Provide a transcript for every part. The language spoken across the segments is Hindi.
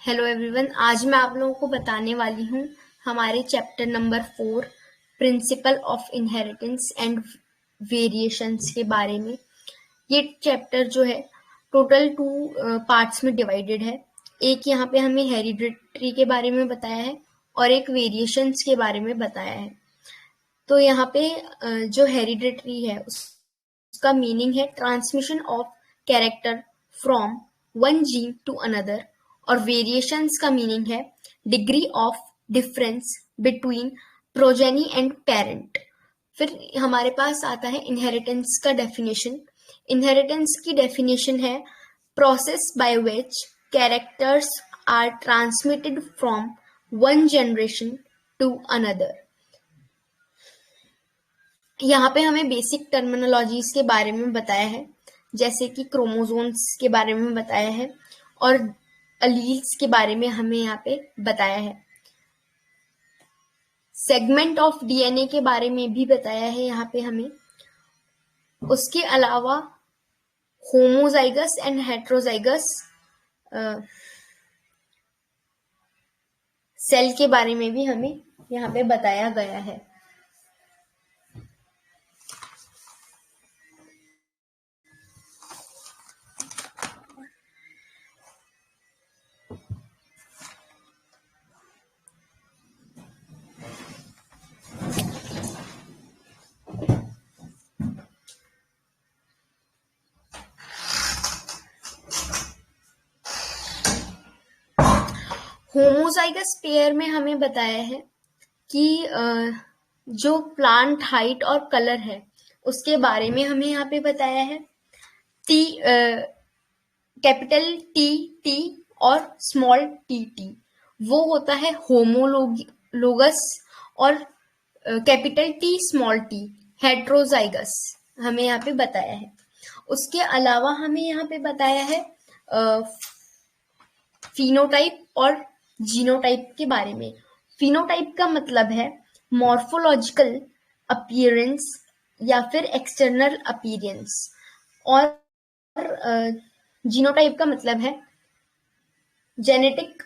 हेलो एवरीवन, आज मैं आप लोगों को बताने वाली हूँ हमारे chapter number 4 principle of inheritance and variations के बारे में। ये चैप्टर जो है टोटल 2 पार्ट्स में डिवाइडेड है। एक यहाँ पे हमें हेरिडिटरी के बारे में बताया है और एक वेरिएशंस के बारे में बताया है। तो यहाँ पे जो हेरिडिटरी है उसका मीनिंग है transmission of character from one gene to another, और वेरिएशंस का मीनिंग है degree of difference between progeny and parent. फिर हमारे पास आता है इनहेरिटेंस का डेफिनेशन। इनहेरिटेंस की डेफिनेशन है process by which characters are transmitted from one generation to another. यहाँ पे हमें बेसिक टर्मिनोलॉजीज के बारे में बताया है, जैसे कि क्रोमोसोम्स के बारे में बताया है और अलील्स के बारे में हमें यहाँ पे बताया है। सेगमेंट ऑफ डीएनए के बारे में भी बताया है यहाँ पे हमें। उसके अलावा होमोजाइगस एंड हेट्रोजाइगस सेल के बारे में भी हमें यहाँ पे बताया गया है। होमोजाइगस पेयर में हमें बताया है कि जो प्लांट हाइट और कलर है उसके बारे में हमें यहाँ पे बताया है। टी कैपिटल टी टी और स्मॉल टी टी वो होता है होमोलोगस, और capital T small T heterozygous हमें यहाँ पे बताया है। उसके अलावा हमें यहाँ पे बताया है फिनोटाइप और जीनोटाइप के बारे में। फिनोटाइप का मतलब है मॉर्फोलॉजिकल अपीयरेंस या फिर एक्सटर्नल अपीयरेंस, और जीनोटाइप का मतलब है जेनेटिक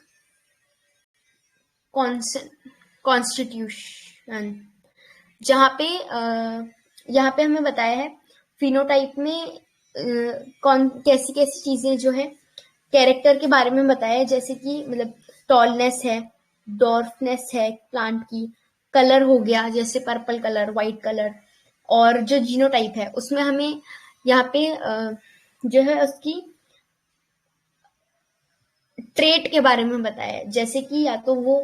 कॉन्स्टिट्यूशन। जहाँ पे यहाँ पे हमें बताया है फिनोटाइप में कैसी कैसी चीजें जो है कैरेक्टर के बारे में बताया है, जैसे कि मतलब टॉलनेस है, डॉर्फनेस है प्लांट की, कलर हो गया जैसे पर्पल कलर, व्हाइट कलर, और जो जीनोटाइप है उसमें हमें यहाँ पे जो है उसकी ट्रेट के बारे में बताया है, जैसे कि या तो वो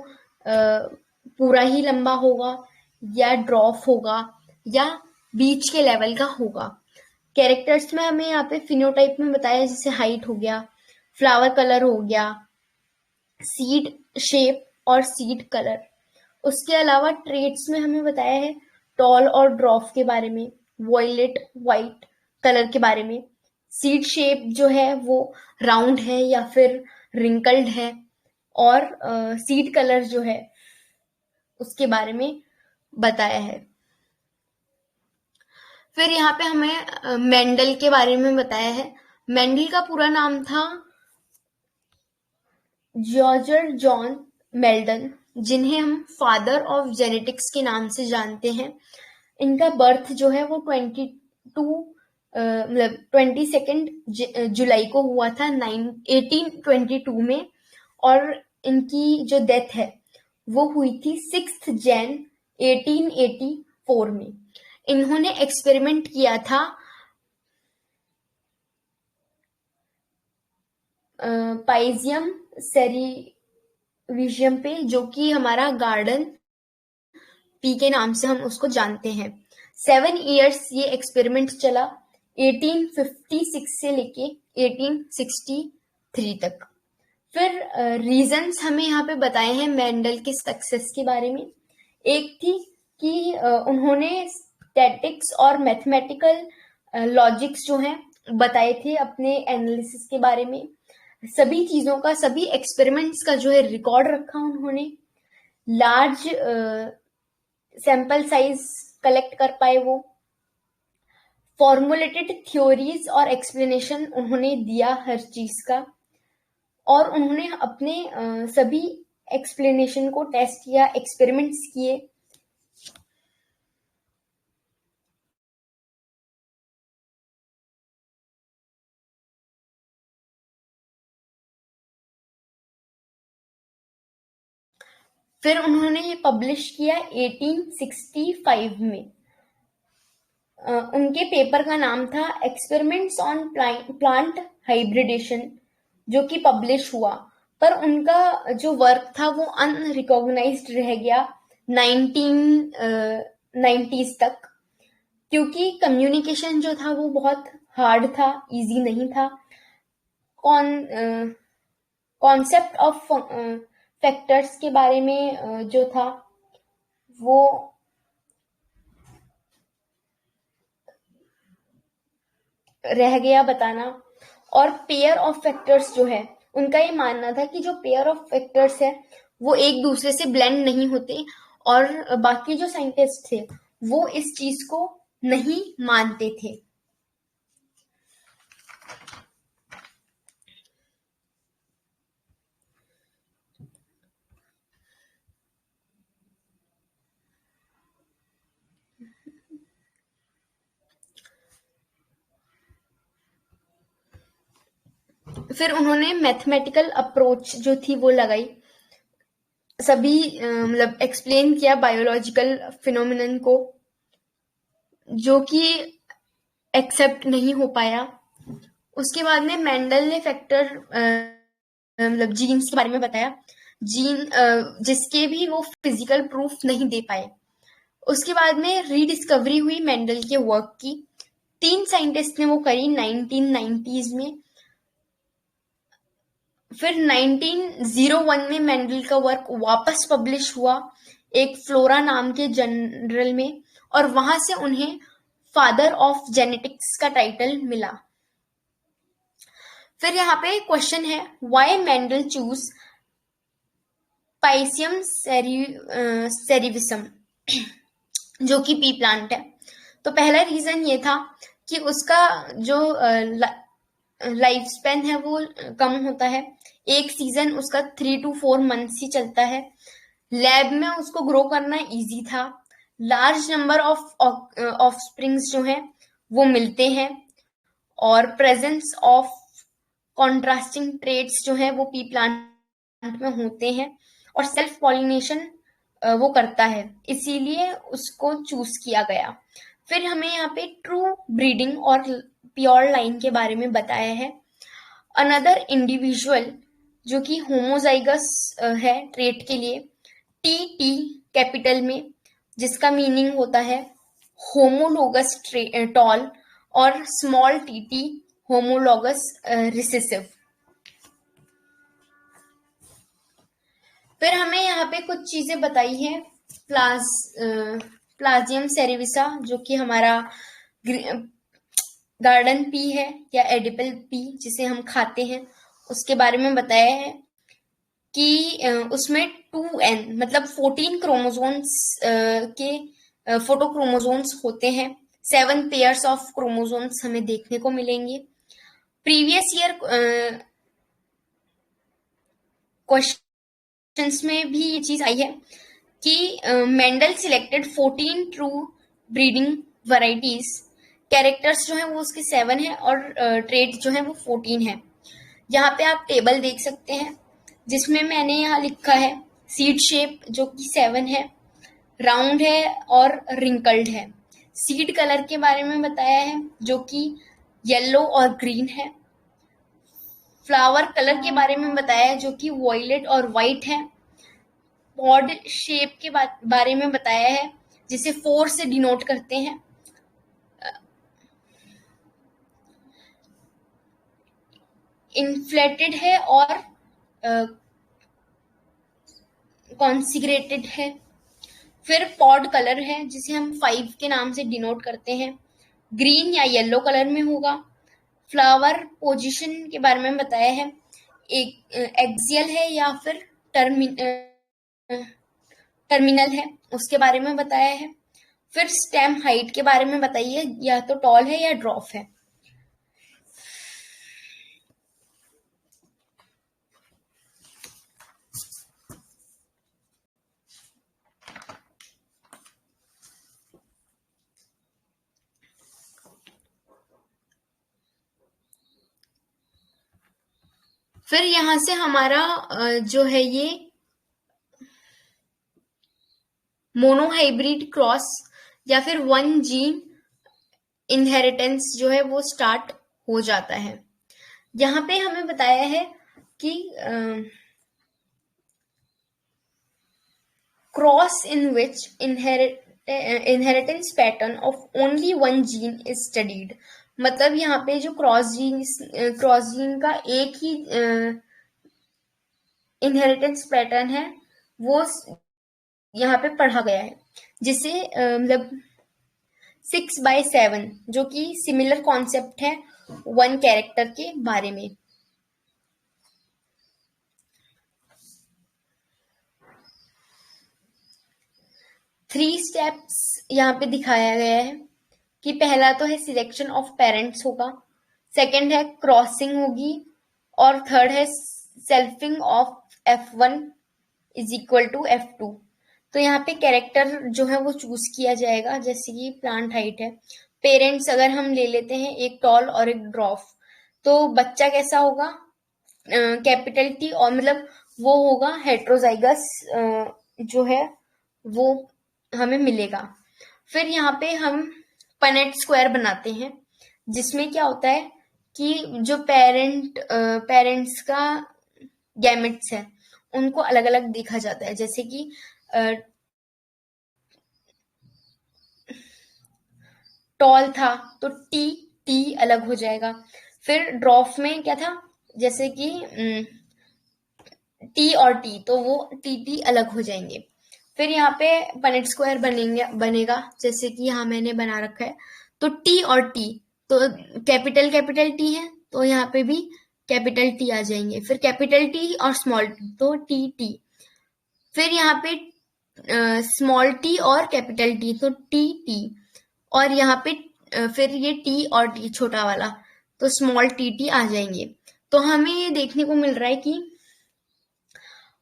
पूरा ही लंबा होगा या ड्रॉफ होगा या बीच के लेवल का होगा। कैरेक्टर्स में हमें यहाँ पे फिनोटाइप में बताया है, जैसे हाइट हो गया, फ्लावर कलर हो गया, सीड शेप और सीड कलर। उसके अलावा ट्रेट्स में हमें बताया है टॉल और ड्रॉफ के बारे में, वॉयलेट वाइट कलर के बारे में, सीड शेप जो है वो राउंड है या फिर रिंकल्ड है, और सीड कलर जो है उसके बारे में बताया है। फिर यहाँ पे हमें मेंडल के बारे में बताया है। मेंडल का पूरा नाम था जॉर्ज जॉन मेल्डन, जिन्हें हम फादर ऑफ जेनेटिक्स के नाम से जानते हैं। इनका बर्थ जो है वो 22 जुलाई को हुआ था 1822 में, और इनकी जो डेथ है वो हुई थी 6 जैन 1884 में। इन्होंने एक्सपेरिमेंट किया था पाइजियम सेरिविशियम पे, जो कि हमारा गार्डन पी के नाम से हम उसको जानते हैं। 7 इयर्स ये एक्सपेरिमेंट चला, 1856 से लेके 1863 तक। फिर रीजंस हमें यहाँ पे बताए हैं मेंडल के सक्सेस के बारे में। एक थी कि उन्होंने स्टैटिक्स और मैथमेटिकल लॉजिक्स जो हैं बताए थे अपने एनालिसिस के बारे में। सभी चीजों का, सभी एक्सपेरिमेंट्स का जो है रिकॉर्ड रखा उन्होंने। लार्ज सैंपल साइज कलेक्ट कर पाए वो। फॉर्मुलेटेड थ्योरीज और एक्सप्लेनेशन उन्होंने दिया हर चीज का। और उन्होंने अपने सभी एक्सप्लेनेशन को टेस्ट किया, एक्सपेरिमेंट्स किए। फिर उन्होंने ये पब्लिश किया 1865 में। उनके पेपर का नाम था एक्सपेरिमेंट्स ऑन प्लांट हाइब्रिडेशन, जो कि पब्लिश हुआ, पर उनका जो वर्क था वो अनरिकॉग्नाइज्ड रह गया 1990s तक, क्योंकि कम्युनिकेशन जो था वो बहुत हार्ड था, इजी नहीं था। कॉन्सेप्ट ऑफ फैक्टर्स के बारे में जो था वो रह गया बताना। और पेयर ऑफ फैक्टर्स जो है, उनका ये मानना था कि जो पेयर ऑफ फैक्टर्स है वो एक दूसरे से ब्लेंड नहीं होते, और बाकी जो साइंटिस्ट थे वो इस चीज को नहीं मानते थे। फिर उन्होंने मैथमेटिकल अप्रोच जो थी वो लगाई, सभी मतलब एक्सप्लेन किया बायोलॉजिकल फिनोमिनन को, जो कि एक्सेप्ट नहीं हो पाया। उसके बाद में मेंडल ने फैक्टर मतलब जीन्स के बारे में बताया, जीन जिसके भी वो फिजिकल प्रूफ नहीं दे पाए। उसके बाद में रीडिस्कवरी हुई मेंडल के वर्क की। 3 साइंटिस्ट ने वो करी 1990s में। फिर 1901 में मेंडल का वर्क वापस पब्लिश हुआ एक फ्लोरा नाम के जर्नल में, और वहां से उन्हें फादर ऑफ जेनेटिक्स का टाइटल मिला। फिर यहाँ पे क्वेश्चन है, व्हाई मेंडल चूज पाइसियम सेरिविसम, जो कि पी प्लांट है। तो पहला रीजन ये था कि उसका जो लाइफ स्पेन है वो कम होता है, एक सीजन उसका 3 to 4 मंथ्स ही चलता है। लैब में उसको ग्रो करना इजी था। लार्ज नंबर ऑफ ऑफस्प्रिंग्स जो है वो मिलते हैं, और प्रेजेंस ऑफ कॉन्ट्रास्टिंग ट्रेड्स जो है वो पी प्लांट में होते हैं, और सेल्फ पॉलिनेशन वो करता है, इसीलिए उसको चूज किया गया। फिर हमें यहाँ पे ट्रू ब्रीडिंग और प्योर लाइन के बारे में बताया है। अनदर इंडिविजुअल जो कि होमोजाइगस है ट्रेट के लिए, टी टी कैपिटल में, जिसका मीनिंग होता है होमोलोगस टॉल, और small T T homologous recessive. फिर हमें यहाँ पे कुछ चीजें बताई है। प्लाजियम सेरिविसा, जो कि हमारा गार्डन पी है या एडिबल पी जिसे हम खाते हैं, उसके बारे में बताया है कि उसमें 2n मतलब 14 क्रोमोसोम्स के फोटोक्रोमोसोम्स होते हैं। 7 पेयर्स ऑफ क्रोमोसोम्स हमें देखने को मिलेंगे। प्रीवियस ईयर क्वेश्चंस में भी ये चीज आई है कि Mendel selected 14 true breeding varieties. Characters जो है वो उसके 7 है, और ट्रेड जो है वो 14 है। यहाँ पे आप टेबल देख सकते हैं, जिसमें मैंने यहाँ लिखा है सीड शेप जो कि 7 है, राउंड है और रिंकल्ड है। सीड कलर के बारे में बताया है जो कि येलो और ग्रीन है। फ्लावर कलर के बारे में बताया है जो कि वॉयलेट और वाइट है। पॉड शेप के बारे में बताया है जिसे 4 से डिनोट करते हैं। इन्फ्लेटेड है और कॉन्सिग्रेटेड है। फिर पॉड कलर है जिसे हम 5 के नाम से डिनोट करते हैं, ग्रीन या येलो कलर में होगा। फ्लावर पोजीशन के बारे में बताया है, एक एक्सियल है या फिर टर्मिनल है, उसके बारे में बताया है। फिर स्टेम हाइट के बारे में बताइए, या तो टॉल है या ड्रॉप है। फिर यहाँ से हमारा जो है ये मोनोहाइब्रिड क्रॉस या फिर वन जीन इनहेरिटेंस जो है वो स्टार्ट हो जाता है। यहाँ पे हमें बताया है कि cross in which inheritance pattern of only one gene is studied. मतलब यहाँ पे जो क्रॉस जीन का एक ही इनहेरिटेंस पैटर्न है वो यहाँ पे पढ़ा गया है, जिसे मतलब 6/7 जो कि सिमिलर कॉन्सेप्ट है वन कैरेक्टर के बारे में। थ्री स्टेप्स यहाँ पे दिखाया गया है कि पहला तो है सिलेक्शन ऑफ पेरेंट्स होगा, सेकंड है क्रॉसिंग होगी, और थर्ड है selfing of F1 is equal to F2। तो यहाँ पे कैरेक्टर जो है वो चूज किया जाएगा, जैसे कि प्लांट हाइट है। पेरेंट्स अगर हम ले लेते हैं एक टॉल और एक ड्रॉफ, तो बच्चा कैसा होगा, कैपिटल T, और मतलब वो होगा हेट्रोजाइगस जो है वो हमें मिलेगा। फिर यहाँ पे हम पनेट स्क्वायर बनाते हैं, जिसमें क्या होता है कि जो पेरेंट्स का गैमेट्स है उनको अलग अलग देखा जाता है। जैसे कि टॉल था तो टी अलग हो जाएगा। फिर ड्रॉफ में क्या था, जैसे कि टी और टी, तो वो टी अलग हो जाएंगे। फिर यहाँ पे पनेट स्क्वायर बनेगा, जैसे कि यहाँ मैंने बना रखा है। तो टी और टी, तो कैपिटल टी है तो यहाँ पे भी कैपिटल टी आ जाएंगे। फिर कैपिटल टी और स्मॉल टी, तो टी। फिर यहाँ पे स्मॉल टी और कैपिटल टी, तो टी। और यहाँ पे फिर ये टी और टी छोटा वाला, तो स्मॉल टी आ जाएंगे। तो हमें ये देखने को मिल रहा है कि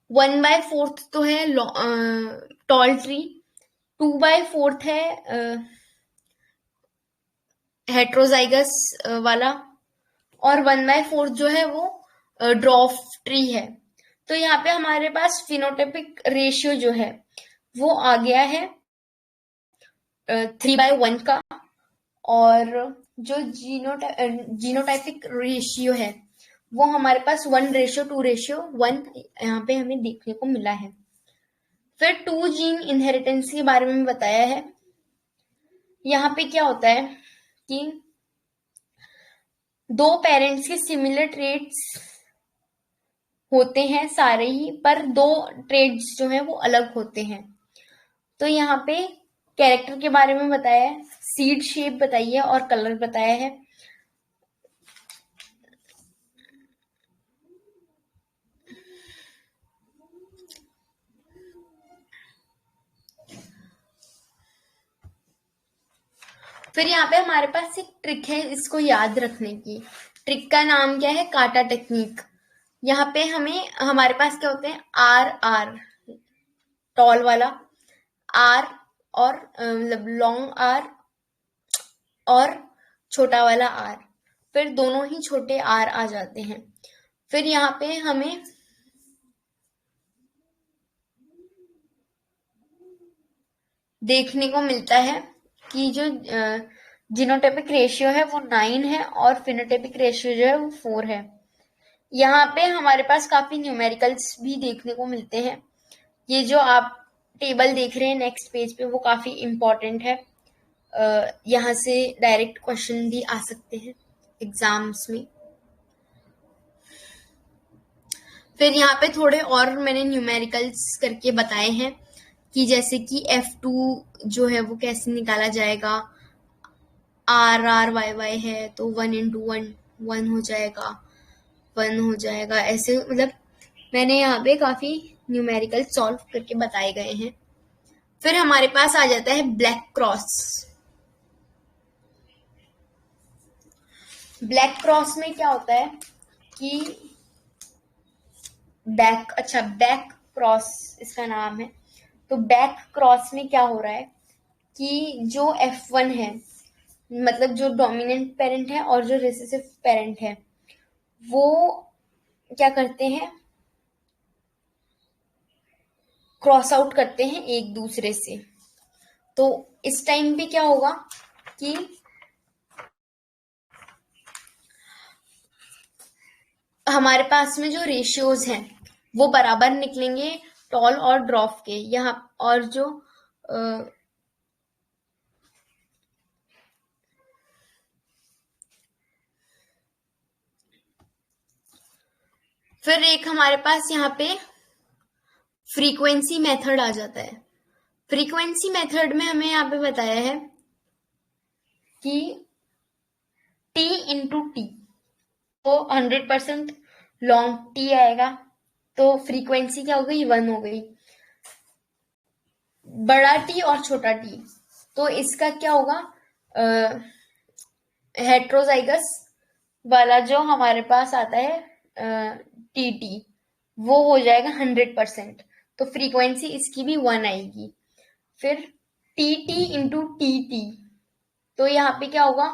1/4 तो है टॉल ट्री, 2/4 है हेट्रोजाइगस वाला, और 1/4 जो है वो ड्रॉफ ट्री है। तो यहाँ पे हमारे पास फिनोटाइपिक रेशियो जो है वो आ गया है 3/1 का, और जो जीनोटाइपिक रेशियो है वो हमारे पास 1:2:1 यहाँ पे हमें देखने को मिला है। फिर 2 जीन इनहेरिटेंस के बारे में बताया है। यहाँ पे क्या होता है कि दो पेरेंट्स के सिमिलर ट्रेड्स होते हैं सारे ही, पर दो ट्रेड्स जो हैं वो अलग होते हैं। तो यहाँ पे कैरेक्टर के बारे में बताया है, सीड शेप बताई है और कलर बताया है। फिर यहाँ पे हमारे पास एक ट्रिक है इसको याद रखने की। ट्रिक का नाम क्या है, काटा टेक्निक। यहाँ पे हमारे पास क्या होते हैं, आर टॉल वाला आर, और मतलब लॉन्ग आर और छोटा वाला आर, फिर दोनों ही छोटे आर आ जाते हैं। फिर यहाँ पे हमें देखने को मिलता है कि जो जीनोटाइपिक रेशियो है वो 9 है और फिनोटाइपिक रेशियो जो है वो 4 है। यहाँ पे हमारे पास काफी न्यूमेरिकल्स भी देखने को मिलते हैं। ये जो आप टेबल देख रहे हैं नेक्स्ट पेज पे वो काफी इम्पोर्टेंट है। यहाँ से डायरेक्ट क्वेश्चन भी आ सकते हैं एग्जाम्स में। फिर यहाँ पे थोड़े और मैंने न्यूमेरिकल्स करके बताए हैं कि जैसे कि F2 जो है वो कैसे निकाला जाएगा। RRYY है तो 1 into 1 1 हो जाएगा, 1 हो जाएगा, ऐसे मतलब मैंने यहाँ पे काफी न्यूमेरिकल सॉल्व करके बताए गए हैं। फिर हमारे पास आ जाता है ब्लैक क्रॉस। ब्लैक क्रॉस में क्या होता है कि बैक क्रॉस इसका नाम है। तो बैक क्रॉस में क्या हो रहा है कि जो F1 है, मतलब जो डोमिनेंट पेरेंट है और जो रिसेसिव पेरेंट है, वो क्या करते हैं, क्रॉस आउट करते हैं एक दूसरे से। तो इस टाइम पे क्या होगा कि हमारे पास में जो रेशियोज हैं वो बराबर निकलेंगे टॉल और ड्रॉप के। यहाँ और जो फिर एक हमारे पास यहाँ पे फ्रीक्वेंसी मेथड आ जाता है। फ्रीक्वेंसी मेथड में हमें यहाँ पे बताया है कि T इंटू टी, तो 100% लॉन्ग टी आएगा, तो फ्रीक्वेंसी क्या हो गई, 1 हो गई। बड़ा टी और छोटा टी, तो इसका क्या होगा, हेट्रोजाइगस वाला जो हमारे पास आता है टी टी, वो हो जाएगा 100%, तो फ्रीक्वेंसी इसकी भी 1 आएगी। फिर T T into T T, तो यहाँ पे क्या होगा,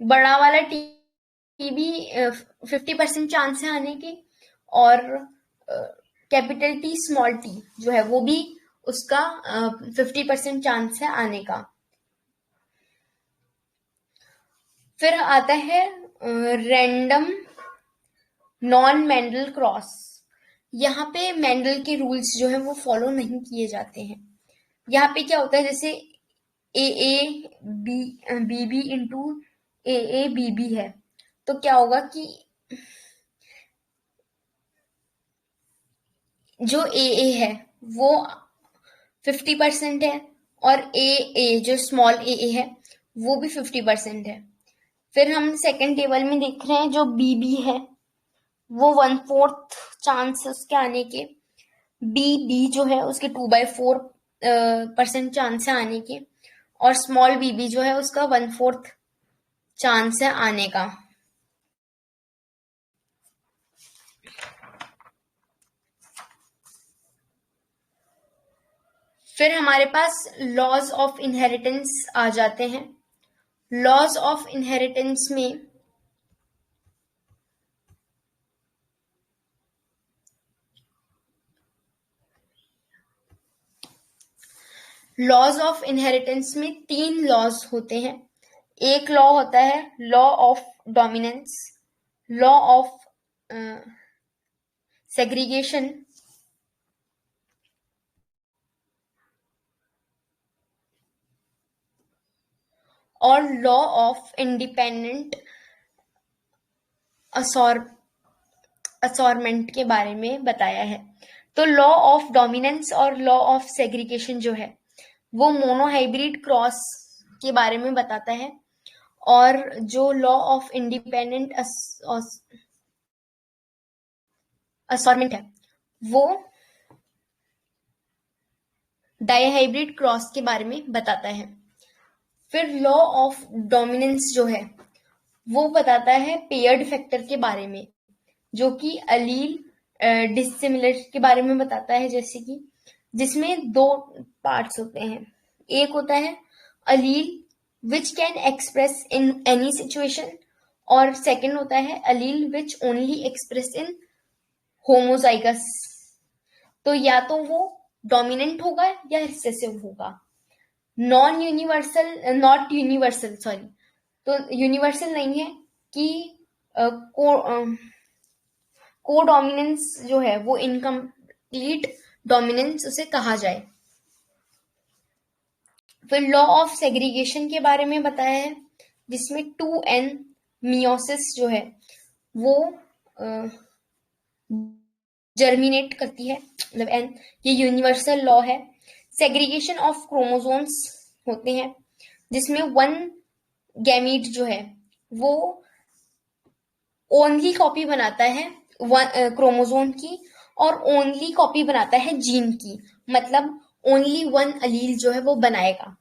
बड़ा वाला टी भी 50% चांस है आने के, और कैपिटल टी स्मॉल टी जो है वो भी उसका 50% चांस है आने का। फिर आता है रैंडम नॉन मेंडल क्रॉस। यहाँ पे मेंडल के रूल्स जो है वो फॉलो नहीं किए जाते हैं। यहाँ पे क्या होता है, जैसे A A B B into A B B है, तो क्या होगा कि जो ए है वो 50% है, और ए जो स्मॉल ए है वो भी 50% है। फिर हम सेकंड टेबल में देख रहे हैं जो बी है वो 1/4 चांस उसके आने के, बी जो है उसके 2/4% चांस है आने के, और स्मॉल बी जो है उसका 1/4 चांस है आने का। फिर हमारे पास लॉज ऑफ इनहेरिटेंस आ जाते हैं। लॉज ऑफ इनहेरिटेंस में लॉज ऑफ इनहेरिटेंस में 3 लॉज होते हैं। एक लॉ होता है law of dominance, law of segregation, और लॉ ऑफ इंडिपेंडेंट असॉर्मेंट के बारे में बताया है। तो लॉ ऑफ डोमिनेंस और लॉ ऑफ सेग्रीगेशन जो है वो मोनोहाइब्रिड क्रॉस के बारे में बताता है, और जो लॉ ऑफ इंडिपेंडेंट असॉर्मेंट है वो डायहाइब्रिड क्रॉस के बारे में बताता है। फिर लॉ ऑफ डोमिनेंस जो है वो बताता है पेयर्ड फैक्टर के बारे में, जो कि अलील डिसिमिलर के बारे में बताता है, जैसे कि जिसमें 2 पार्ट्स होते हैं। एक होता है allele which can express in any situation, और सेकंड होता है allele which only express in homozygous. तो या तो वो डोमिनेंट होगा या रिसेसिव होगा। नॉट यूनिवर्सल, सॉरी, तो यूनिवर्सल नहीं है कि को डोमिनेंस जो है वो इनकम्प्लीट डोमिनेंस उसे कहा जाए। फिर लॉ ऑफ सेग्रीगेशन के बारे में बताया है, जिसमें 2n मियोसिस जो है वो जर्मिनेट करती है, मतलब n, ये यूनिवर्सल लॉ है। सेग्रीगेशन ऑफ क्रोमोसोम्स होते हैं, जिसमें 1 गैमीट जो है वो ओनली कॉपी बनाता है क्रोमोसोम की, और ओनली कॉपी बनाता है जीन की, मतलब ओनली 1 अलील जो है वो बनाएगा।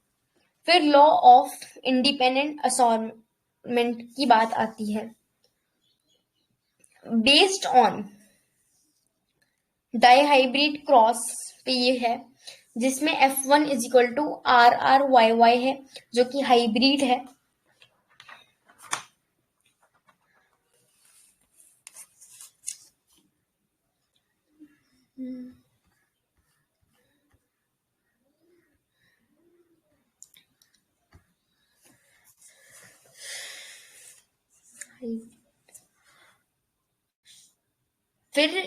फिर लॉ ऑफ इंडिपेंडेंट असॉर्मेंट की बात आती है। बेस्ड ऑन डाइहाइब्रिड क्रॉस पे ये है, जिसमें F1 is equal to RRYY है, जो कि हाइब्रिड है। फिर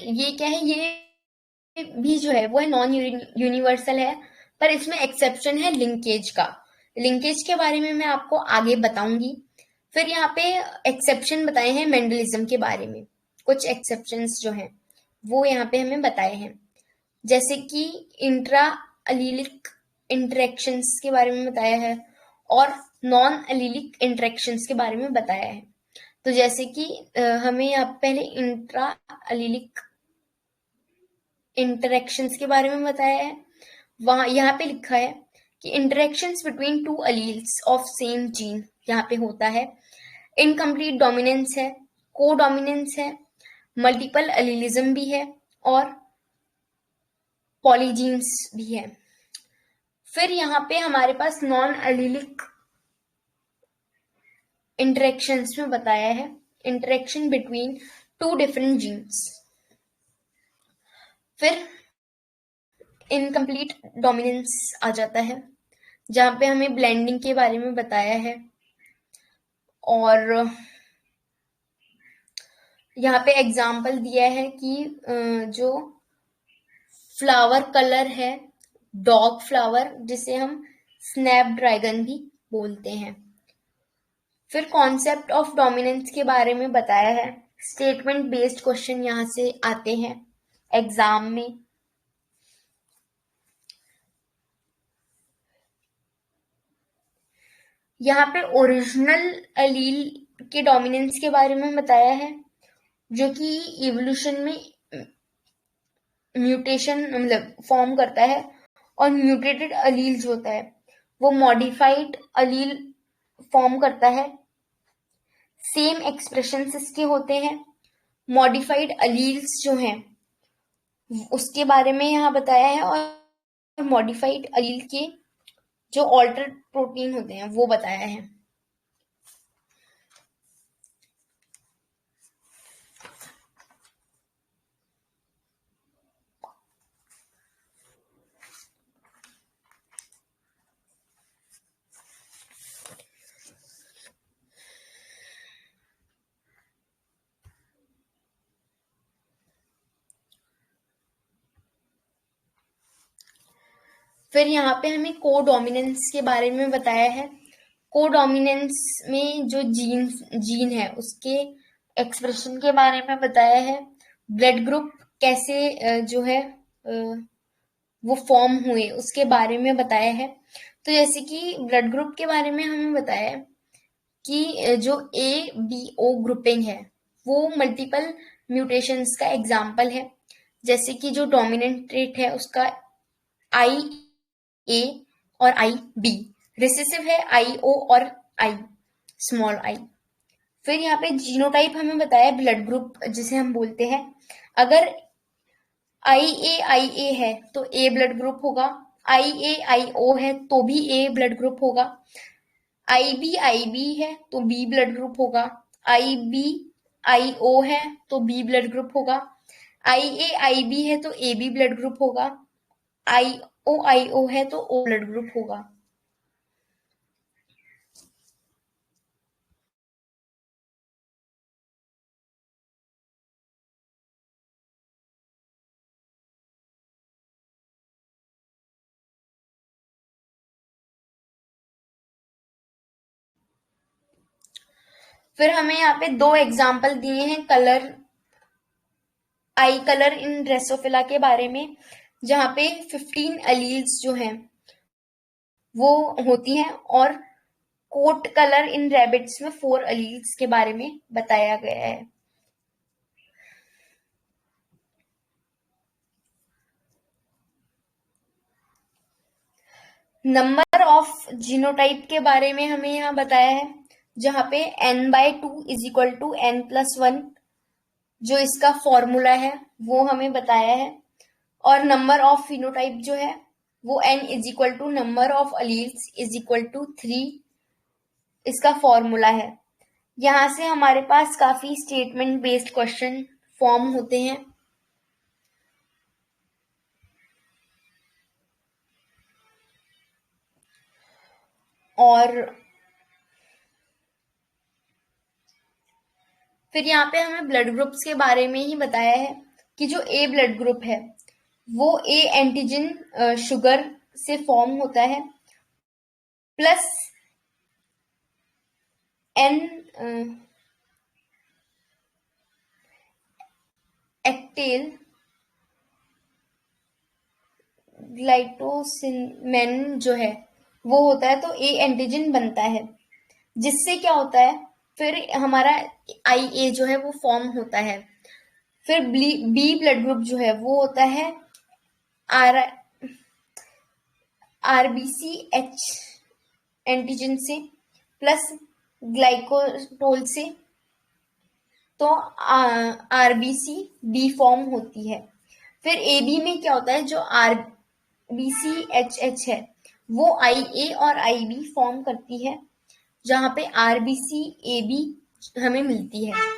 ये क्या है, ये भी जो है वो है नॉन यूनिवर्सल है, पर इसमें एक्सेप्शन है लिंकेज का। लिंकेज के बारे में मैं आपको आगे बताऊंगी। फिर यहाँ पे एक्सेप्शन बताए हैं मेंडलिज्म के बारे में, कुछ एक्सेप्शंस जो हैं वो यहाँ पे हमें बताए हैं, जैसे कि इंट्रा अलीलिक इंटरेक्शंस के बारे में बताया है और नॉन अलीलिक इंटरेक्शंस के बारे में बताया है। तो जैसे कि हमें यहाँ पहले इंट्रा अलीलिक इंटरेक्शंस के बारे में बताया है। वहां यहाँ पे लिखा है कि interactions between two alleles of same gene यहाँ पे होता है। इनकम्प्लीट डोमिनेंस है, को डोमिनेंस है, मल्टीपल अलीलिज्म भी है और पॉलीजीन्स भी है। फिर यहाँ पे हमारे पास नॉन अलीलिक इंटरेक्शंस में बताया है interaction between two different genes. फिर इनकम्प्लीट डोमिनेंस आ जाता है, जहाँ पे हमें ब्लेंडिंग के बारे में बताया है। और यहाँ पे एग्जाम्पल दिया है कि जो फ्लावर कलर है डॉग फ्लावर, जिसे हम स्नैप ड्रैगन भी बोलते हैं। फिर कॉन्सेप्ट ऑफ डोमिनेंस के बारे में बताया है। स्टेटमेंट बेस्ड क्वेश्चन यहाँ से आते हैं एग्जाम में। यहाँ पे ओरिजिनल अलील के डोमिनेंस के बारे में बताया है, जो कि इवोल्यूशन में म्यूटेशन मतलब फॉर्म करता है, और म्यूटेटेड अलील जो होता है वो मॉडिफाइड अलील फॉर्म करता है। सेम एक्सप्रेशंस इसके होते हैं। मॉडिफाइड अलील्स जो हैं उसके बारे में यहाँ बताया है, और मॉडिफाइड अलील के जो ऑल्टर्ड प्रोटीन होते हैं वो बताया है। फिर यहाँ पे हमें को डोमिनेंस के बारे में बताया है। को डोमिनेंस में जो जीन है उसके एक्सप्रेशन के बारे में बताया है। ब्लड ग्रुप कैसे जो है वो फॉर्म हुए उसके बारे में बताया है। तो जैसे कि ब्लड ग्रुप के बारे में हमें बताया है कि जो ABO ग्रुपिंग है वो मल्टीपल म्यूटेशंस का एग्जाम्पल है। जैसे कि जो डोमिनेंट ट्रेट है उसका IA और IB, रिसेसिव है IO और I स्मॉल I। फिर यहाँ पे जीनोटाइप हमें बताया ब्लड ग्रुप जिसे हम बोलते हैं। अगर IA है तो A ब्लड ग्रुप होगा, IA है तो भी A ब्लड ग्रुप होगा, IB है तो B ब्लड ग्रुप होगा, IBO है तो B ब्लड ग्रुप होगा, IA है तो AB ब्लड ग्रुप होगा, IO है तो O ब्लड ग्रुप होगा। फिर हमें यहाँ पे दो एग्जाम्पल दिए हैं कलर, आई कलर इन ड्रेसोफिला के बारे में, जहाँ पे 15 अलील्स जो हैं वो होती हैं, और कोट कलर इन रैबिट्स में 4 अलील्स के बारे में बताया गया है। नंबर ऑफ जीनोटाइप के बारे में हमें यहाँ बताया है, जहाँ पे n/2 = n+1 जो इसका फॉर्मूला है वो हमें बताया है। और नंबर ऑफ फिनोटाइप जो है वो n = नंबर ऑफ अलील्स = 3 इसका फॉर्मूला है। यहाँ से हमारे पास काफी स्टेटमेंट बेस्ड क्वेश्चन फॉर्म होते हैं। और फिर यहाँ पे हमें ब्लड ग्रुप्स के बारे में ही बताया है कि जो ए ब्लड ग्रुप है वो ए एंटीजन शुगर से फॉर्म होता है, प्लस एन एक्टेल ग्लाइटोसिन जो है वो होता है, तो ए एंटीजन बनता है, जिससे क्या होता है फिर हमारा आई ए जो है वो फॉर्म होता है। फिर बी ब्लड ग्रुप जो है वो होता है आर आरबीसी एच एंटीजन से प्लस ग्लाइकोटोल से, तो आरबीसी बी फॉर्म होती है। फिर ए बी में क्या होता है, जो आरबीसी एच एच है वो आई ए और आई बी फॉर्म करती है, जहां पे आरबीसी ए बी हमें मिलती है।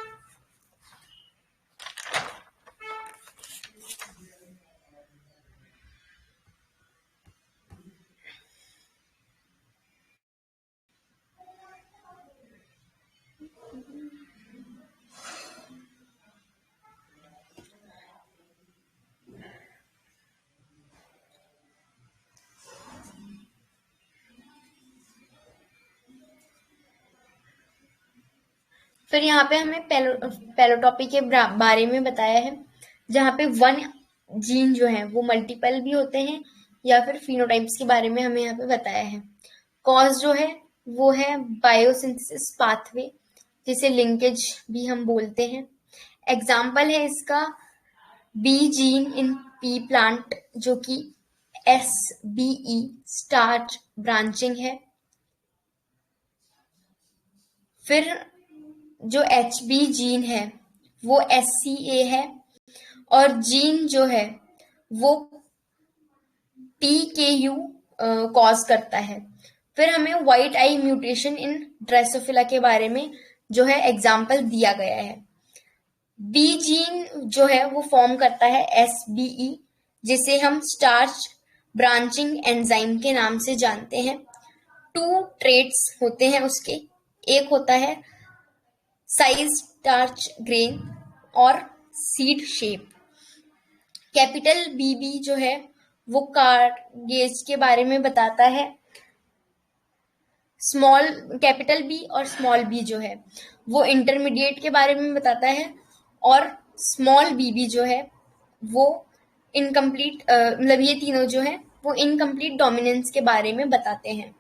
फिर यहाँ पे हमें पेलोटॉपी के बारे में बताया है, जहाँ पे वन जीन जो है वो मल्टीपल भी होते हैं, या फिर फिनोटाइप्स के बारे में हमें यहाँ पे बताया है। कॉज जो है वो है बायोसिंथेसिस पाथवे, जिसे लिंकेज भी हम बोलते हैं। एग्जाम्पल है इसका B gene in pea plant, जो कि S B E starch branching है। फिर जो एच बी जीन है वो एस सी ए है, और जीन जो है वो पी के यू कॉज करता है। फिर हमें व्हाइट आई म्यूटेशन इन ड्रेसोफिला के बारे में जो है एग्जाम्पल दिया गया है। बी जीन जो है वो फॉर्म करता है एस बी ई, जिसे हम स्टार्च ब्रांचिंग एंजाइम के नाम से जानते हैं। टू ट्रेट्स होते हैं उसके, एक होता है साइज स्टार्च ग्रेन और सीड शेप। कैपिटल बीबी जो है वो कार्गेज के बारे में बताता है। स्मॉल कैपिटल बी और स्मॉल बी जो है वो इंटरमीडिएट के बारे में बताता है, और स्मॉल बीबी जो है वो इनकम्प्लीट, मतलब ये तीनों जो है वो इनकम्प्लीट डोमिनेंस के बारे में बताते हैं।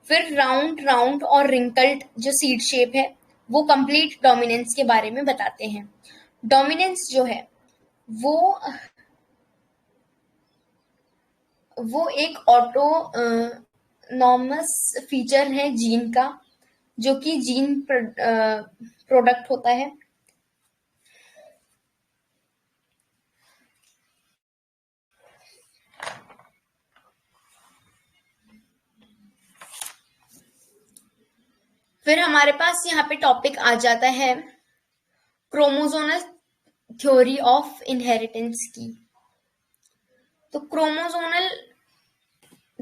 फिर राउंड राउंड और रिंकल्ड जो सीड शेप है वो कंप्लीट डोमिनेंस के बारे में बताते हैं। डोमिनेंस जो है वो एक ऑटोनॉमस फीचर है जीन का, जो कि जीन प्रोडक्ट होता है। फिर हमारे पास यहाँ पे टॉपिक आ जाता है क्रोमोसोमल थ्योरी ऑफ इनहेरिटेंस की। तो क्रोमोसोमल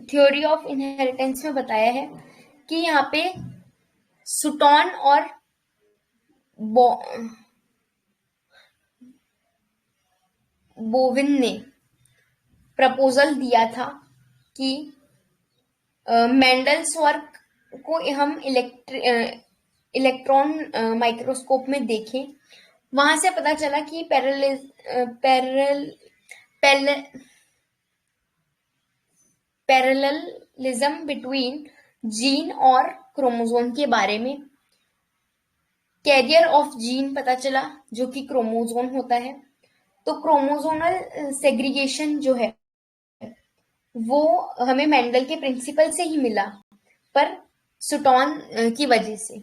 थ्योरी ऑफ इनहेरिटेंस में बताया है कि यहाँ पे सुटॉन और बोविन ने प्रपोजल दिया था कि मेंडल्स वर्क को हम इलेक्ट्रॉन माइक्रोस्कोप में देखें। वहां से पता चला कि पैरेललिज्म बिटवीन जीन और क्रोमोसोम के बारे में। कैरियर ऑफ जीन पता चला, जो कि क्रोमोसोम होता है। तो क्रोमोसोमल सेग्रीगेशन जो है वो हमें मेंडल के प्रिंसिपल से ही मिला, पर सुटॉन की वजह से।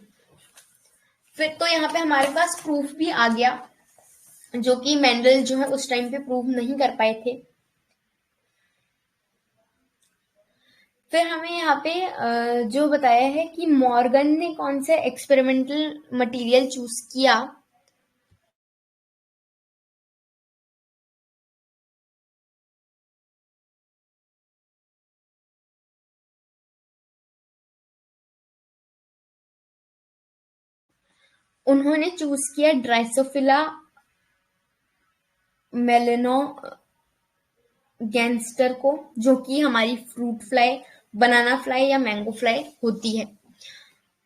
फिर तो यहाँ पे हमारे पास प्रूफ भी आ गया, जो कि मेंडल जो है उस टाइम पे प्रूव नहीं कर पाए थे। फिर हमें यहाँ पे जो बताया है कि मॉर्गन ने कौन सा एक्सपेरिमेंटल मटेरियल चूज किया, उन्होंने चूज किया ड्राइसोफिला मेलेनो गैंगस्टर को, जो कि हमारी फ्रूट फ्लाई, बनाना फ्लाई या मैंगो फ्लाई होती है।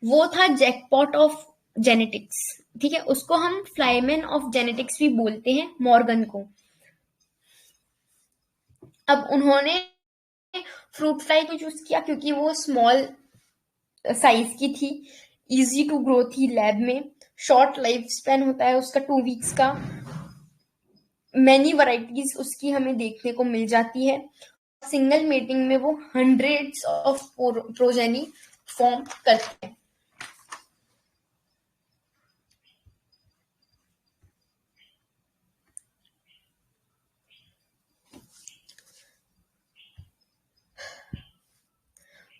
वो था जैकपॉट ऑफ जेनेटिक्स, ठीक है। उसको हम फ्लाईमैन ऑफ जेनेटिक्स भी बोलते हैं, मॉर्गन को। अब उन्होंने फ्रूट फ्लाई को चूज किया क्योंकि वो स्मॉल साइज की थी, इजी टू ग्रो थी लैब में, शॉर्ट लाइफ स्पैन होता है उसका 2 वीक्स का, मैनी वैरायटीज उसकी हमें देखने को मिल जाती है। सिंगल मेटिंग में वो हंड्रेड्स ऑफ प्रोजेनी फॉर्म करते हैं।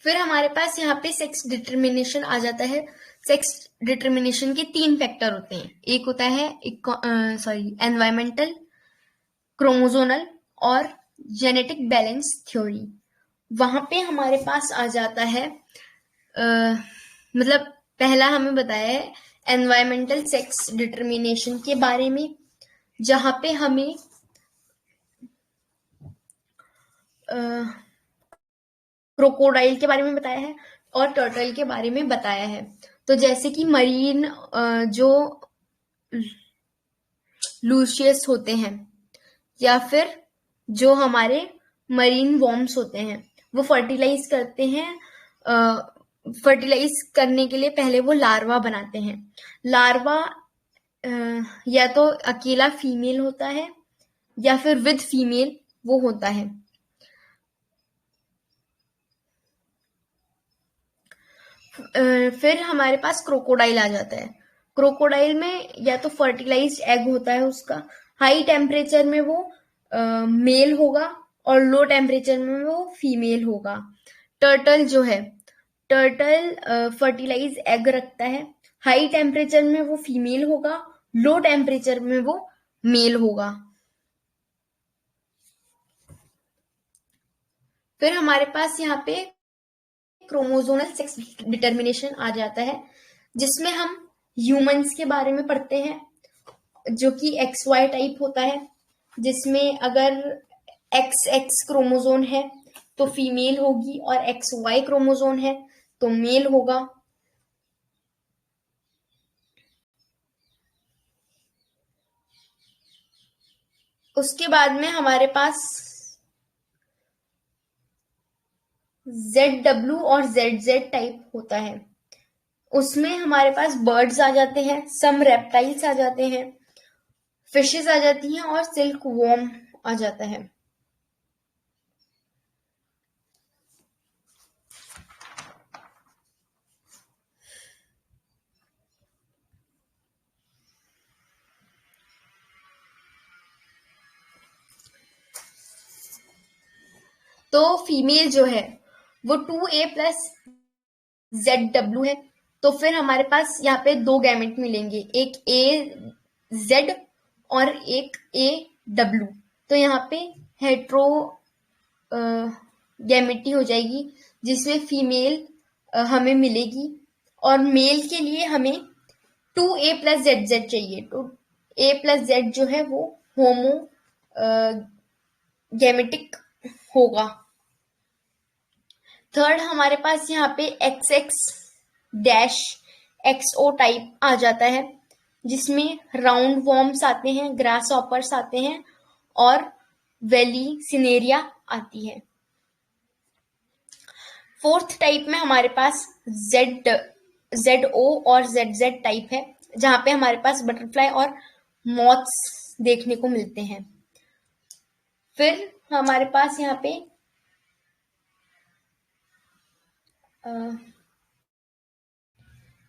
फिर हमारे पास यहाँ पे सेक्स डिटर्मिनेशन आ जाता है। सेक्स डिटर्मिनेशन के 3 फैक्टर होते हैं। एक होता है एनवायरमेंटल, क्रोमोजोनल और जेनेटिक बैलेंस थ्योरी। वहां पे हमारे पास आ जाता है मतलब पहला हमें बताया है एनवायरमेंटल सेक्स डिटर्मिनेशन के बारे में, जहां पे हमें क्रोकोडाइल के बारे में बताया है और टर्टल के बारे में बताया है। तो जैसे कि मरीन जो लूशियस होते हैं या फिर जो हमारे मरीन वॉर्म्स होते हैं, वो फर्टिलाइज करते हैं। फर्टिलाइज करने के लिए पहले वो लार्वा बनाते हैं। लार्वा या तो अकेला फीमेल होता है या फिर विद फीमेल वो होता है। फिर हमारे पास क्रोकोडाइल आ जाता है। क्रोकोडाइल में या तो फर्टिलाइज्ड एग होता है उसका, हाई टेम्परेचर में वो मेल होगा और लो टेम्परेचर में वो फीमेल होगा। टर्टल जो है, टर्टल फर्टिलाइज एग रखता है, हाई टेम्परेचर में वो फीमेल होगा, लो टेम्परेचर में वो मेल होगा। फिर हमारे पास यहाँ पे क्रोमोसोमल सेक्स डिटर्मिनेशन आ जाता है, जिसमें हम ह्यूमंस के बारे में पढ़ते हैं, जो कि XY टाइप होता है, जिसमें अगर XX क्रोमोसोम है तो फीमेल होगी और XY क्रोमोसोम है तो मेल होगा। उसके बाद में हमारे पास ZW और ZZ टाइप होता है। उसमें हमारे पास बर्ड्स आ जाते हैं, सम रेप्टाइल्स आ जाते हैं, फिशेस आ जाती हैं और सिल्क वॉर्म आ जाता है। तो फीमेल जो है वो 2A प्लस ZW है। तो फिर हमारे पास यहाँ पे 2 गैमेट मिलेंगे, एक AZ और एक AW। तो यहाँ पे हेट्रो गैमेटी हो जाएगी, जिसमें फीमेल हमें मिलेगी और मेल के लिए हमें 2A प्लस ZZ चाहिए। तो A प्लस Z जो है वो होमो गैमेटिक होगा। थर्ड हमारे पास यहाँ पे XX डैश XO टाइप आ जाता है, जिसमें राउंड वॉर्म्स आते हैं, ग्रास हॉपर्स आते हैं और वेली सिनेरिया आती है। फोर्थ टाइप में हमारे पास ZO और ZZ टाइप है, जहां पे हमारे पास बटरफ्लाई और मॉथ्स देखने को मिलते हैं। फिर हमारे पास यहाँ पे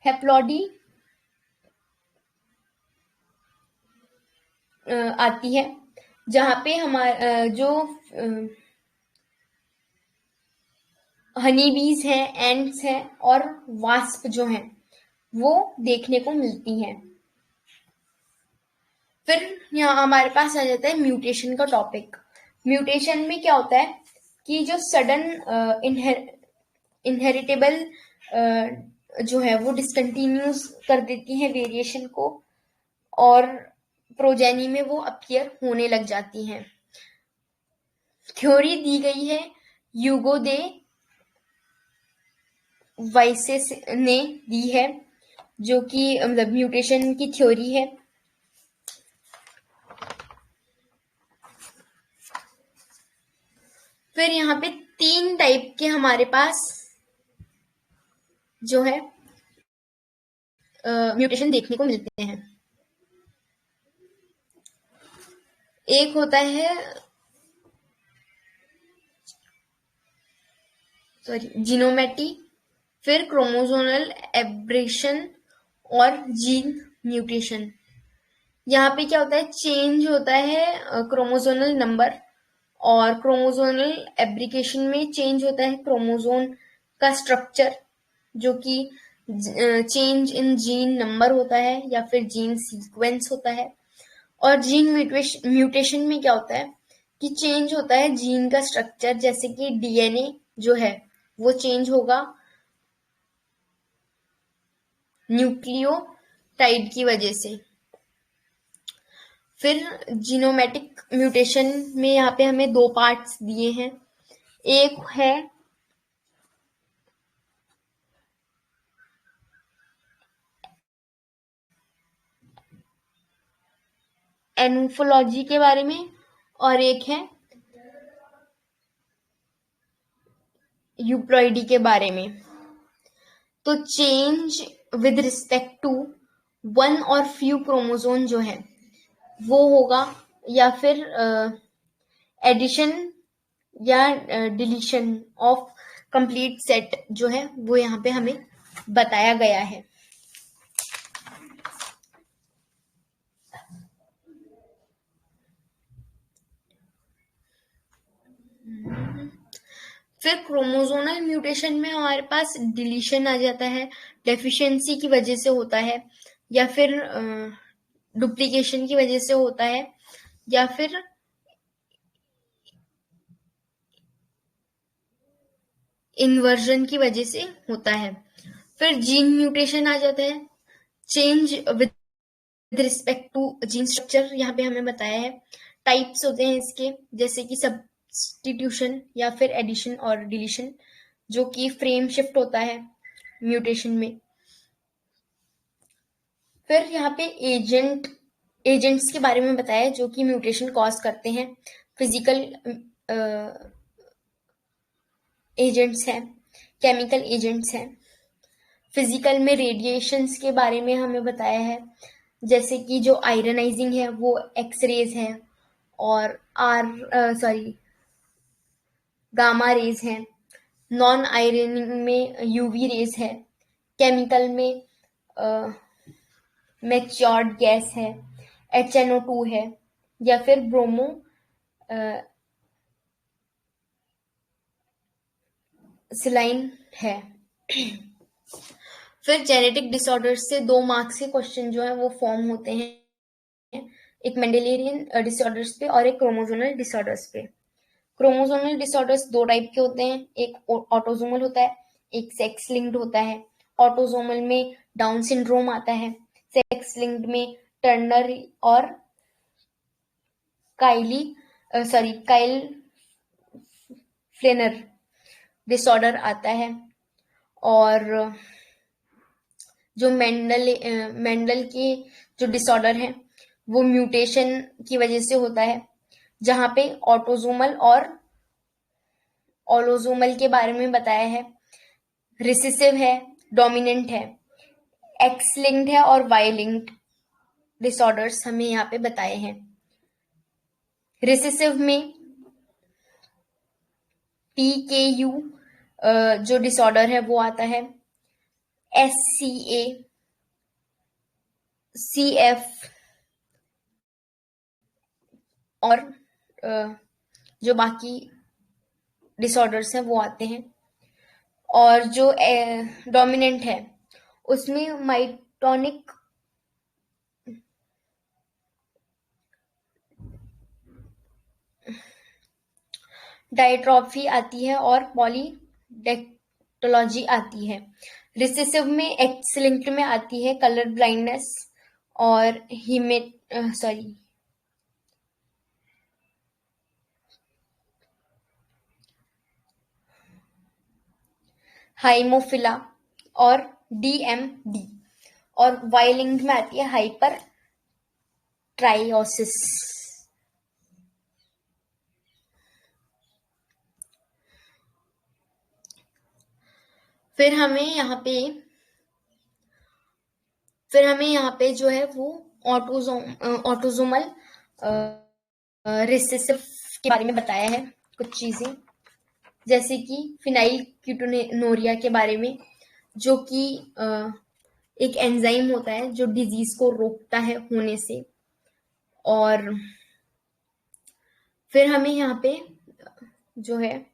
हेप्लॉडी आती है, जहां पे हमारे जो हनी बीज हैं, एंड्स हैं और वास्प जो हैं वो देखने को मिलती हैं। फिर यहाँ हमारे पास आ जाता है म्यूटेशन का टॉपिक। म्यूटेशन में क्या होता है कि जो सडन इनहेरिटेबल जो है वो डिसकंटिन्यूस कर देती हैं वेरिएशन को, और प्रोजेनी में वो अपीयर होने लग जाती हैं। थ्योरी दी गई है ह्यूगो दे वाइसेस ने दी है, जो कि मतलब म्यूटेशन की थ्योरी है। फिर यहाँ पे 3 टाइप के हमारे पास जो है म्यूटेशन देखने को मिलते हैं। एक होता है जीनोमैटी, फिर क्रोमोसोमल एब्रेशन और जीन म्यूटेशन। यहाँ पे क्या होता है, चेंज होता है क्रोमोसोमल नंबर, और क्रोमोसोमल एब्रिकेशन में चेंज होता है क्रोमोसोम का स्ट्रक्चर, जो कि चेंज इन जीन नंबर होता है या फिर जीन सीक्वेंस होता है। और जीन म्यूटेशन में क्या होता है कि चेंज होता है जीन का स्ट्रक्चर, जैसे कि डीएनए जो है वो चेंज होगा न्यूक्लियोटाइड की वजह से। फिर जीनोमैटिक म्यूटेशन में यहाँ पे हमें 2 पार्ट्स दिए हैं। एक है एनोफोलॉजी के बारे में, और एक है यूप्लॉइडी के बारे में। तो change with respect to one और फ्यू क्रोमोसोम जो है वो होगा, या फिर एडिशन या डिलीशन ऑफ कंप्लीट सेट जो है वो यहाँ पे हमें बताया गया है। फिर क्रोमोसोमल म्यूटेशन में हमारे पास डिलीशन आ जाता है, डेफिशिएंसी की वजह से होता है, या फिर डुप्लीकेशन की वजह से होता है, या फिर इन्वर्जन की वजह से होता है। फिर जीन म्यूटेशन आ जाता है, change with respect to gene structure यहाँ पे हमें बताया है। टाइप्स होते हैं इसके, जैसे कि सब्स्टिट्यूशन या फिर एडिशन और डिलीशन, जो कि फ्रेम शिफ्ट होता है म्यूटेशन में। फिर यहाँ पे एजेंट्स के बारे में बताया जो कि म्यूटेशन कॉज करते हैं। फिजिकल एजेंट्स हैं, केमिकल एजेंट्स हैं। फिजिकल में रेडिएशंस के बारे में हमें बताया है, जैसे कि जो आयरनाइजिंग है वो एक्स रेज है, और गामा रेज है। नॉन आयरनिंग में यूवी रेज है। केमिकल में मैच्योर्ड गैस है, HNO2 है, या फिर ब्रोमो सिलाइन है। फिर जेनेटिक डिसऑर्डर्स से 2 मार्क्स के क्वेश्चन जो है वो फॉर्म होते हैं, एक मेंडेलियन डिसऑर्डर्स पे और एक क्रोमोसोमल डिसऑर्डर्स पे। क्रोमोसोमल डिसऑर्डर्स 2 टाइप के होते हैं, एक ऑटोसोमल होता है, एक सेक्स लिंक्ड होता है। ऑटोसोमल में डाउन सिंड्रोम आता है, सेक्स लिंक्ड में टर्नर और काइल फ्लेनर डिसऑर्डर आता है। और जो मेंडल के जो डिसऑर्डर है वो म्यूटेशन की वजह से होता है, जहां पे ऑटोसोमल और ऑलोसोमल के बारे में बताया है। रिसेसिव है, डोमिनेंट है, एक्स लिंक्ड है और वाई लिंक्ड डिसऑर्डर्स हमें यहाँ पे बताए हैं। रिसेसिव में PKU जो डिसऑर्डर है वो आता है, SCA, CF और जो बाकी डिसऑर्डर्स हैं वो आते हैं। और जो डोमिनेंट है उसमें माइटोनिक डायट्रॉफी आती है और पॉलीडेक्टोलॉजी आती है। रिसेसिव में एक्स लिंक्ड में आती है कलर ब्लाइंडनेस और हाइमोफिला और DMD, और वाई लिंक्ड में आती है हाइपर ट्राइयोसिस। फिर हमें यहाँ पे जो है वो ऑटोजोमल रिसेसिव के बारे में बताया है कुछ चीजें, जैसे कि फिनाइल कीटोनूरिया के बारे में, जो कि एक एंजाइम होता है जो डिजीज को रोकता है होने से। और फिर हमें यहाँ पे जो है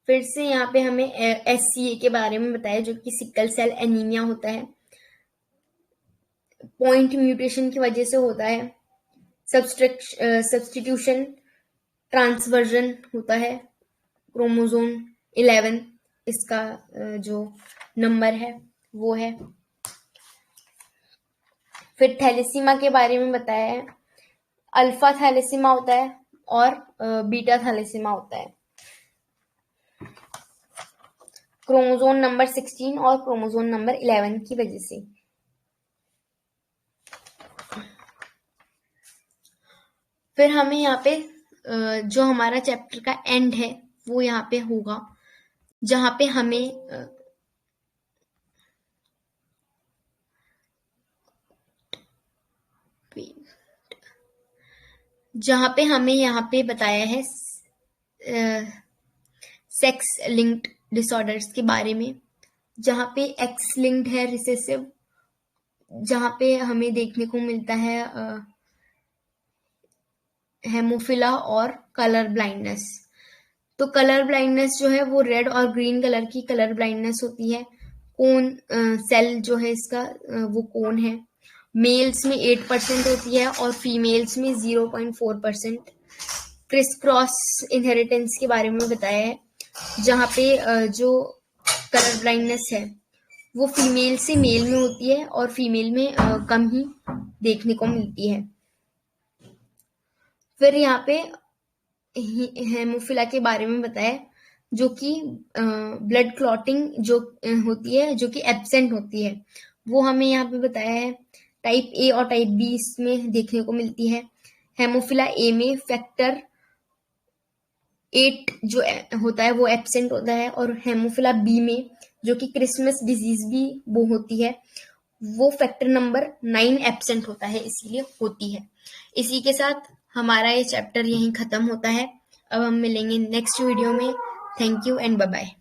फिर से यहाँ पे हमें SCA के बारे में बताया, जो कि सिकल सेल एनीमिया होता है, पॉइंट म्यूटेशन की वजह से होता है। सब्सटीट्यूशन ट्रांसवर्जन होता है, क्रोमोसोम 11 इसका जो नंबर है वो है। फिर थैलेसीमा के बारे में बताया है, अल्फा थैलेसीमा होता है और बीटा थैलेसीमा होता है, क्रोमोसोम नंबर 16 और क्रोमोसोम नंबर 11 की वजह से। फिर हमें यहाँ पे जो हमारा चैप्टर का एंड है वो यहाँ पे होगा, जहाँ पे हमें यहाँ पे बताया है सेक्स लिंक्ड डिसऑर्डर्स के बारे में, जहाँ पे एक्स लिंक्ड है रिसेसिव, जहाँ पे हमें देखने को मिलता है हेमोफिला और कलर ब्लाइंडनेस। तो कलर ब्लाइंडनेस जो है वो रेड और ग्रीन कलर की कलर ब्लाइंडनेस होती है। कोन सेल जो है इसका वो कोन है। मेल्स में 8% होती है और फीमेल्स में 0.4%। क्रिस क्रॉस इनहेरिटेंस के बारे में बताया है, जहाँ पे जो कलर ब्लाइंडनेस है वो फीमेल से मेल में होती है और फीमेल में कम ही देखने को मिलती है। फिर यहाँ पे हेमोफिला के बारे में बताया, जो कि ब्लड क्लॉटिंग जो होती है, जो कि एब्सेंट होती है, वो हमें यहाँ पे बताया है। टाइप A और टाइप B इसमें देखने को मिलती है। हेमोफिला A में फैक्टर 8 जो होता है वो एब्सेंट होता है, और हेमोफिला B में जो कि क्रिसमस डिजीज भी वो होती है, वो फैक्टर नंबर 9 एब्सेंट होता है, इसीलिए होती है। इसी के साथ हमारा ये चैप्टर यहीं खत्म होता है। अब हम मिलेंगे नेक्स्ट वीडियो में। Thank you and bye bye.